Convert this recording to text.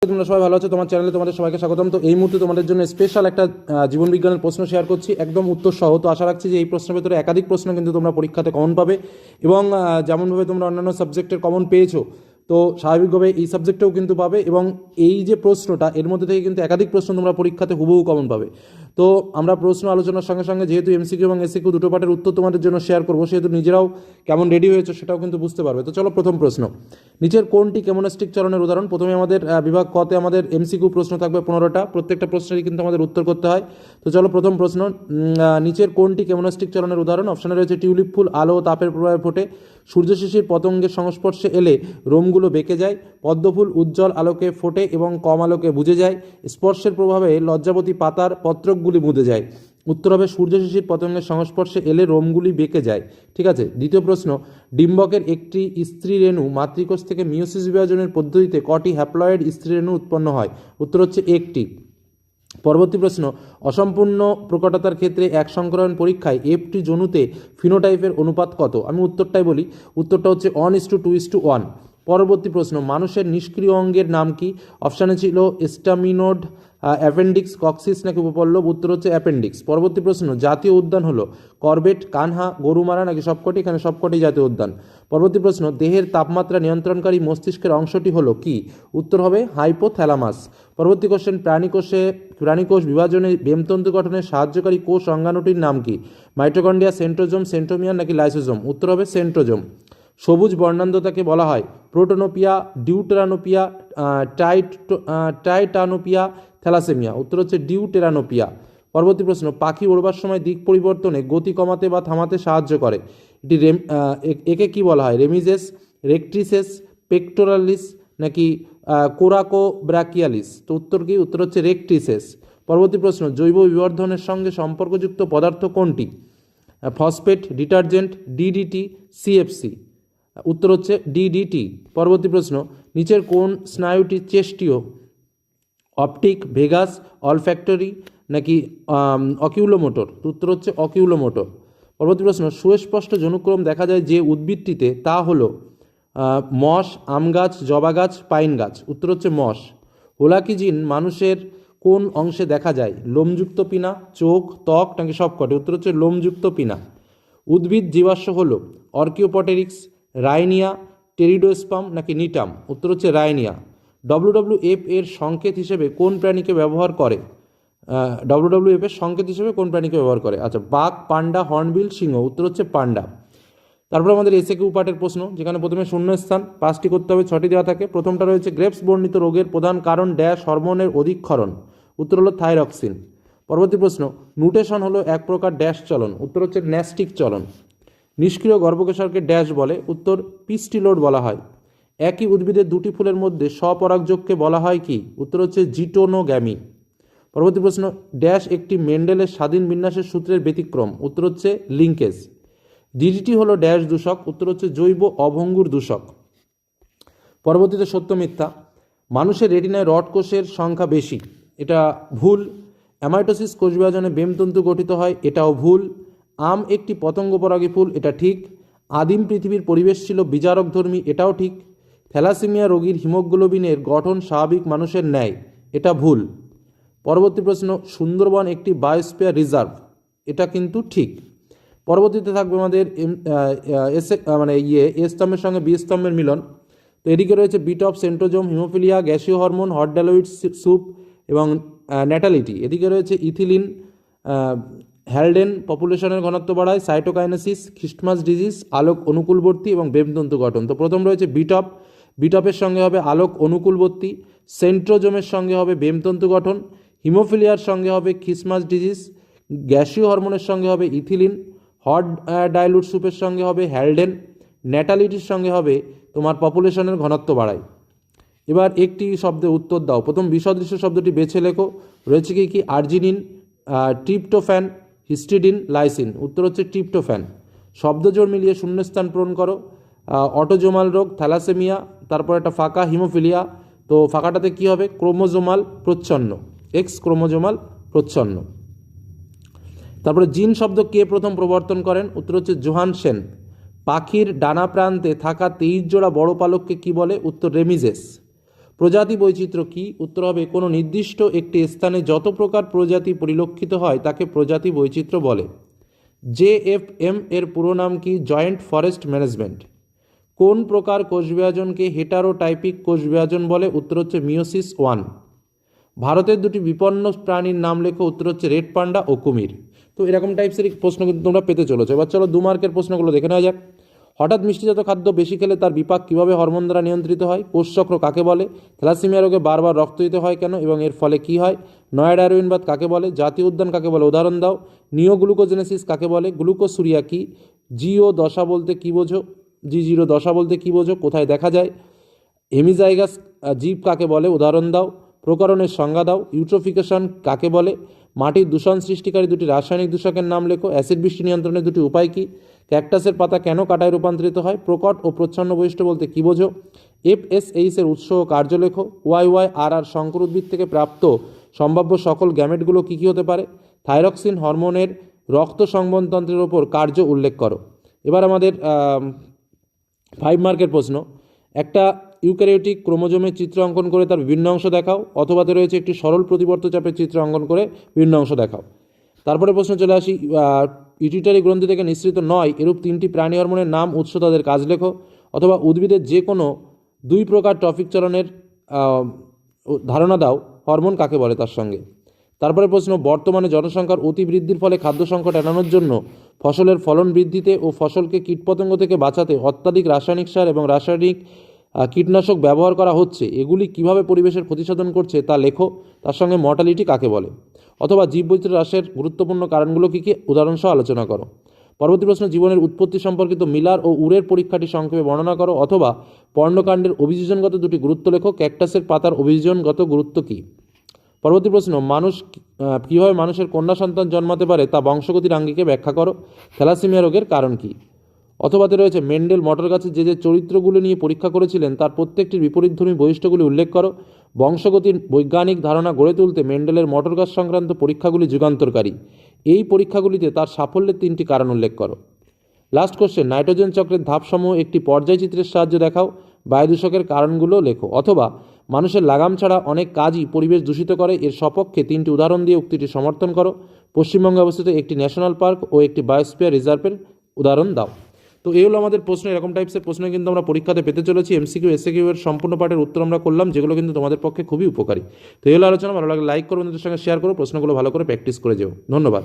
তোমরা সবাই ভালো আছো। তোমার চ্যানেলে তোমাদের সবাইকে স্বাগতম। তো এই মুহূর্তে তোমাদের জন্য স্পেশাল একটা জীবন বিজ্ঞানের প্রশ্ন শেয়ার করছি, একদম উত্তর সহ। তো আশা রাখছি যে এই প্রশ্নের ভেতরে একাধিক প্রশ্ন কিন্তু তোমরা পরীক্ষাতে কমন পাবে, এবং যেমনভাবে তোমরা অন্যান্য সাবজেক্টের কমন পেয়েছো, তো স্বাভাবিকভাবে এই সাবজেক্টেও কিন্তু পাবে। এবং এই যে প্রশ্নটা, এর মধ্যে থেকে কিন্তু একাধিক প্রশ্ন তোমরা পরীক্ষাতে হুবহু কমন পাবে। তো আমরা প্রশ্ন আলোচনার সঙ্গে সঙ্গে যেহেতু এমসিকিউ এবং এসিকিউ দুটো পার্টের উত্তর তোমাদের জন্য শেয়ার করবো, সেহেতু নিজেরাও কেমন রেডি হয়েছে সেটাও কিন্তু বুঝতে পারবে। তো চলো, প্রথম প্রশ্ন, নিচের কোনটি কেমোনাস্টিক চলনের উদাহরণ? প্রথমে আমাদের বিভাগ কতে আমাদের এমসিকিউ প্রশ্ন থাকবে 15টা, প্রত্যেকটা প্রশ্নেরই কিন্তু আমাদের উত্তর করতে হয়। তো চলো, প্রথম প্রশ্ন, নিচের কোনটি কেমোনাস্টিক চলনের উদাহরণ? অপশানে রয়েছে টিউলিপ ফুল আলো ও তাপের প্রভাবে ফোটে, সূর্য শিশির পতঙ্গের সংস্পর্শে এলে রোমগুলো বেঁকে যায়, পদ্মফুল উজ্জ্বল আলোকে ফোটে এবং কম আলোকে বুঝে যায়, স্পর্শের প্রভাবে লজ্জাবতী পাতার পত্রকগুলি মুদে যায়। উত্তর হবে সূর্য শিশির পতঙ্গের সংস্পর্শে এলে রোমগুলি বেঁকে যায়। ঠিক আছে। দ্বিতীয় প্রশ্ন, ডিম্বকের একটি স্ত্রী রেণু মাতৃকোষ থেকে মিওসিস বিভাজনের পদ্ধতিতে কটি হ্যাপ্লয়েড স্ত্রী রেণু উৎপন্ন হয়? উত্তর হচ্ছে একটি। পরবর্তী প্রশ্ন, অসম্পূর্ণ প্রকটতার ক্ষেত্রে এক সংকরণ পরীক্ষায় এফটি জনুতে ফিনোটাইপের অনুপাত কত? আমি উত্তরটাই বলি, উত্তরটা হচ্ছে 1:2:1। পরবর্তী প্রশ্ন, মানুষের নিষ্ক্রিয় অঙ্গের নাম কি? অপশানে ছিল স্টামিনোড, অ্যাপেন্ডিক্স, কক্সিস নাকি উপপল্লব? উত্তর হচ্ছে অ্যাপেন্ডিক্স। পরবর্তী প্রশ্ন, জাতীয় উদ্যান হলো কর্বেট, কানহা, গরুমারা নাকি সবকটি? এখানে সবকটি জাতীয় উদ্যান। পরবর্তী প্রশ্ন, দেহের তাপমাত্রা নিয়ন্ত্রণকারী মস্তিষ্কের অংশটি হলো কি? উত্তর হবে হাইপোথ্যালামাস। পরবর্তী কোশ্চেন, প্রাণীকোষ বিভাজনে বেমতন্তু গঠনে সাহায্যকারী কোষ অঙ্গাণুটির নাম কি? মাইটোকন্ড্রিয়া, সেন্ট্রোজোম, সেন্ট্রোমিয়ার নাকি লাইসোজোম? উত্তর হবে সেন্ট্রোজোম। সবুজ বর্ণান্ধতাকে বলা হয় প্রোটোনোপিয়া, ডিউটেরানোপিয়া, টাইটানোপিয়া, থ্যালাসেমিয়া? উত্তর হচ্ছে ডিউটেরানোপিয়া। পরবর্তী প্রশ্ন, পাখি ওড়বার সময় দিক পরিবর্তনে গতি কমাতে বা থামাতে সাহায্য করে, এটি একে কি বলা হয়? রেমিজেস, রেকট্রিসেস, পেক্টোরালিস নাকি কোরাকোব্রাকিয়ালিস? তো উত্তর কি? উত্তর হচ্ছে রেকট্রিসেস। পরবর্তী প্রশ্ন, জৈব বিবর্ধনের সঙ্গে সম্পর্কযুক্ত পদার্থ কোনটি? Phosphate, detergent, DDT, CFC? উত্তর হচ্ছে ডিডিটি। পরবর্তী প্রশ্ন, নিচের কোন স্নায়ুটি চেষ্টীয়? অপটিক, ভেগাস, অলফ্যাক্টরি নাকি অকিউলোমোটর? উত্তর হচ্ছে অকিউলোমোটর। পরবর্তী প্রশ্ন, সুস্পষ্ট জনুক্রম দেখা যায় যে উদ্ভিদটিতে, তা হলো মস, আম গাছ, জবা গাছ, পাইন গাছ? উত্তর হচ্ছে মস। হোলাকি জিন মানুষের কোন অংশে দেখা যায়? লোমযুক্ত পিনা, চোখ, ত্বক নাকি সবকটি? উত্তর হচ্ছে লোমযুক্ত পিনা। উদ্ভিদ জীবাশ্ম হলো অর্কিওপটেরিক্স, রাইনিয়া, টেরিডোস্পাম নাকি নিটাম? উত্তর হচ্ছে রাইনিয়া। WWF এর সংকেত হিসেবে কোন প্রাণীকে ব্যবহার করে? WWF এর সংকেত হিসেবে কোন প্রাণীকে ব্যবহার করে? আচ্ছা, বাঘ, পান্ডা, হর্নবিল, সিংহ? উত্তর হচ্ছে পান্ডা। তারপর আমাদের এসএকিউ পার্টের প্রশ্ন, যেখানে প্রথমে শূন্যস্থান 5টি করতে হবে, 6টি দেওয়া থাকে। প্রথমটা রয়েছে গ্রেপস বর্ণিত রোগের প্রধান কারণ ড্যাশ হরমোনের অধিক্ষরণ? উত্তর হলো থাইরক্সিন। পরবর্তী প্রশ্ন, নিউট্রেশন হলো এক প্রকার ড্যাশ চলন? উত্তর হচ্ছে ন্যাস্টিক চলন। নিষ্ক্রিয় গর্ভকেশরকে ড্যাশ বলে? উত্তর পিস্টিলোড বলা হয়। একই উদ্ভিদের দুটি ফুলের মধ্যে স্বপরাগযোগকে বলা হয় কি? উত্তর হচ্ছে জিটোনোগ্যামি। পরবর্তী প্রশ্ন, ড্যাশ একটি মেন্ডেলের স্বাধীন বিন্যাসের সূত্রের ব্যতিক্রম? উত্তর হচ্ছে লিঙ্কেজ। ডিডিটি হলো ড্যাশ দূষক? উত্তর হচ্ছে জৈব অভঙ্গুর দূষক। পরবর্তীতে সত্য মিথ্যা, মানুষের রেটিনায় রড কোষের সংখ্যা বেশি? এটা ভুল। অ্যামাইটোসিস কোষ বিভাজনে বেমতন্তু গঠিত হয়? এটাও ভুল। আম একটি পতঙ্গপরাগী ফুল? এটা ঠিক। আদিম পৃথিবীর পরিবেশ ছিল বিজারকধর্মী? এটাও ঠিক। থ্যালাসেমিয়া রোগীর হিমোগ্লোবিনের গঠন স্বাভাবিক মানুষের ন্যায়? এটা ভুল। পরবর্তী প্রশ্ন, সুন্দরবন একটি বায়োস্ফিয়ার রিজার্ভ? এটা কিন্তু ঠিক। পরবর্তীতে থাকবে আমাদের এ স্তম্ভের সঙ্গে বি স্তম্ভের মিলন। তো এদিকে রয়েছে বিটপ, সেন্ট্রোজোম, হিমোফিলিয়া, গ্যাসীয় হরমোন, হট ড্যালোইড স্যুপ এবং ন্যাটালিটি। এদিকে রয়েছে ইথিলিন, হ্যালডেন পপুলেশনের ঘনত্ব বাড়ায়, সাইটোকাইনেসিস, খ্রিস্টমাস ডিজিজ, আলোক অনুকূলবর্তী এবং বেমতন্তু গঠন। তো প্রথম রয়েছে বিটপ, বিটপের সঙ্গে হবে আলোক অনুকূলবর্তী। সেন্ট্রোজোমের সঙ্গে হবে বেমতন্তু গঠন। হিমোফিলিয়ার সঙ্গে হবে খ্রিস্টমাস ডিজিজ। গ্যাসীয় হরমোনের সঙ্গে হবে ইথিলিন। হট ডাইলুট স্যুপের সঙ্গে হবে হ্যালডেন। ন্যাটালিটির সঙ্গে হবে তোমার পপুলেশনের ঘনত্ব বাড়ায়। এবার একটি শব্দে উত্তর দাও। প্রথম বিসদৃশ্য শব্দটি বেছে লেখো। রয়েছে কি? Arginine, tryptophan, histidine, lysine? উত্তর হচ্ছে ট্রিপ্টোফ্যান। শব্দজোড় মিলিয়ে শূন্যস্থান পূরণ করো। অটোজোমাল রোগ, থ্যালাসেমিয়া, তারপর একটা ফাঁকা, হিমোফিলিয়া। তো ফাঁকাটাতে কি হবে? ক্রোমোজোমাল প্রচ্ছন্ন, এক্স ক্রোমোজোমাল প্রচ্ছন্ন। তারপরে জিন শব্দ কে প্রথম প্রবর্তন করেন? উত্তর হচ্ছে জোহানসেন। পাখির ডানা প্রান্তে থাকা 23 জোড়া বড় পালককে কি বলে? উত্তর রেমিজেস। প্রজাতি বৈচিত্র্য কি? উত্তর হবে কোনো নির্দিষ্ট একটি স্থানে যত প্রকার প্রজাতি পরিলক্ষিত হয় তাকে প্রজাতি বৈচিত্র্য বলে। JFM এর পুরো নাম কি? Joint forest management. কোন প্রকার কোষ বিভাজনকে হেটারোটাইপিক কোষ বিভাজন বলে? উত্তর হচ্ছে মিওসিস 1। ভারতের দুটি বিপন্ন প্রাণীর নাম লেখো। উত্তর হচ্ছে রেড পান্ডা ও কুমির। তো এরকম টাইপসের প্রশ্ন কিন্তু তোমরা পেতে চলেছো। এবার চলো 2 মার্কের প্রশ্নগুলো দেখে নেওয়া যাক। হঠাৎ মিষ্টিজাত খাদ্য বেশি খেলে তার বিপাক কীভাবে হরমোন দ্বারা নিয়ন্ত্রিত হয়? কোষচক্র কাকে বলে? থ্যালাসেমিয়া রোগে বারবার রক্ত দিতে হয় কেন এবং এর ফলে কি হয়? নয়াডারউইনবাদ কাকে বলে? জাতীয় উদ্যান কাকে বলে? উদাহরণ দাও। নিওগ্লুকোজেনেসিস কাকে বলে? গ্লুকোসুরিয়া কি? জিও দশা বলতে কী বোঝো? G0 দশা বলতে কী বোঝো? কোথায় দেখা যায়? হেমিজাইগাস জীব কাকে বলে? উদাহরণ দাও। প্রকরণের সংজ্ঞা দাও। ইউট্রোফিকেশন কাকে বলে? মাটির দূষণ সৃষ্টিকারী দুটি রাসায়নিক দূষকের নাম লেখো। অ্যাসিড বৃষ্টি নিয়ন্ত্রণের দুটি উপায় কী? ক্যাকটাসের পাতা কেন কাঁটায় রূপান্তরিত হয়? প্রকট ও প্রচ্ছন্ন বৈশিষ্ট্য বলতে কী বোঝো? FSH এর উৎস ও কার্য লেখো। YYRR শঙ্কর উদ্ভিদ থেকে প্রাপ্ত সম্ভাব্য সকল গ্যামেটগুলো কী কী হতে পারে? থাইরক্সিন হরমোনের রক্ত সংবহনতন্ত্রের ওপর কার্য উল্লেখ করো। এবার আমাদের 5 মার্কের প্রশ্ন। একটা ইউক্যারিওটিক ক্রোমোজোমের চিত্র অঙ্কন করে তার বিভিন্ন অংশ দেখাও, অথবাতে রয়েছে একটি সরল প্রতিবর্ত চাপের চিত্র অঙ্কন করে বিভিন্ন অংশ দেখাও। তারপরে প্রশ্ন চলে আসি, পিটুইটারি গ্রন্থি থেকে নিঃসৃত নয় এরূপ 3টি প্রাণী হরমোনের নাম, উৎস, তাদের কাজ লেখো। অথবা উদ্ভিদের যে কোনো 2 প্রকার ট্রফিক চলনের ধারণা দাও, হরমোন কাকে বলে তার সঙ্গে। তারপরে প্রশ্ন, বর্তমানে জনসংখ্যার অতি বৃদ্ধির ফলে খাদ্য সংকট এড়ানোর জন্য ফসলের ফলন বৃদ্ধিতে ও ফসলকে কীটপতঙ্গ থেকে বাঁচাতে অত্যাধিক রাসায়নিক সার এবং রাসায়নিক কীটনাশক ব্যবহার করা হচ্ছে, এগুলি কিভাবে পরিবেশের ক্ষতিসাধন করছে তা লেখো। তার সঙ্গে মর্টালিটি কাকে বলে। অথবা জীববৈচিত্র্য হ্রাসের গুরুত্বপূর্ণ কারণগুলো কী কী, উদাহরণসহ আলোচনা করো। পরবর্তী প্রশ্ন, জীবনের উৎপত্তি সম্পর্কিত মিলার ও উরের পরীক্ষাটি সংক্ষেপে বর্ণনা করো। অথবা পর্ণকাণ্ডের অভিযোজনগত দুটি গুরুত্ব লেখো। ক্যাকটাসের পাতার অভিযোজনগত গুরুত্ব কী? পরবর্তী প্রশ্ন, কীভাবে মানুষের কন্যা সন্তান জন্মাতে পারে তা বংশগতির আঙ্গিকে ব্যাখ্যা করো। থ্যালাসেমিয়া রোগের কারণ কী? অথবাতে রয়েছে মেন্ডেল মটর গাছের যে যে চরিত্রগুলো নিয়ে পরীক্ষা করেছিলেন তার প্রত্যেকটির বিপরীতধর্মী বৈশিষ্ট্যগুলি উল্লেখ করো। বংশগতির বৈজ্ঞানিক ধারণা গড়ে তুলতে মেন্ডেলের মটর গাছ সংক্রান্ত পরীক্ষাগুলি যুগান্তরকারী। এই পরীক্ষাগুলিতে তার সাফল্যের 3টি কারণ উল্লেখ করো। লাস্ট কোশ্চেন, নাইট্রোজেন চক্রের ধাপসমূহ একটি পর্যায়চিত্রের সাহায্যে দেখাও। বায়ু দূষকের কারণগুলো লেখো। অথবা মানুষের লাগাম ছাড়া অনেক কাজই পরিবেশ দূষিত করে, এর সপক্ষে 3টি উদাহরণ দিয়ে উক্তিটি সমর্থন করো। পশ্চিমবঙ্গে অবস্থিত একটি ন্যাশনাল পার্ক ও একটি বায়োস্ফিয়ার রিজার্ভের উদাহরণ দাও। তো এই হলো আমাদের প্রশ্ন। এরকম টাইপসের প্রশ্ন কিন্তু আমরা পরীক্ষাতে পেতে চলেছি। MCQ SAQ এর সম্পূর্ণ পাঠের উত্তর আমরা করলাম, যেগুলো কিন্তু তোমাদের পক্ষে খুবই উপকারী। তো এই হলো আলোচনা। ভালো লাগলে লাইক করো, বন্ধুদের সঙ্গে শেয়ার করো, প্রশ্নগুলো ভালো করে প্র্যাকটিস করে যেও। ধন্যবাদ।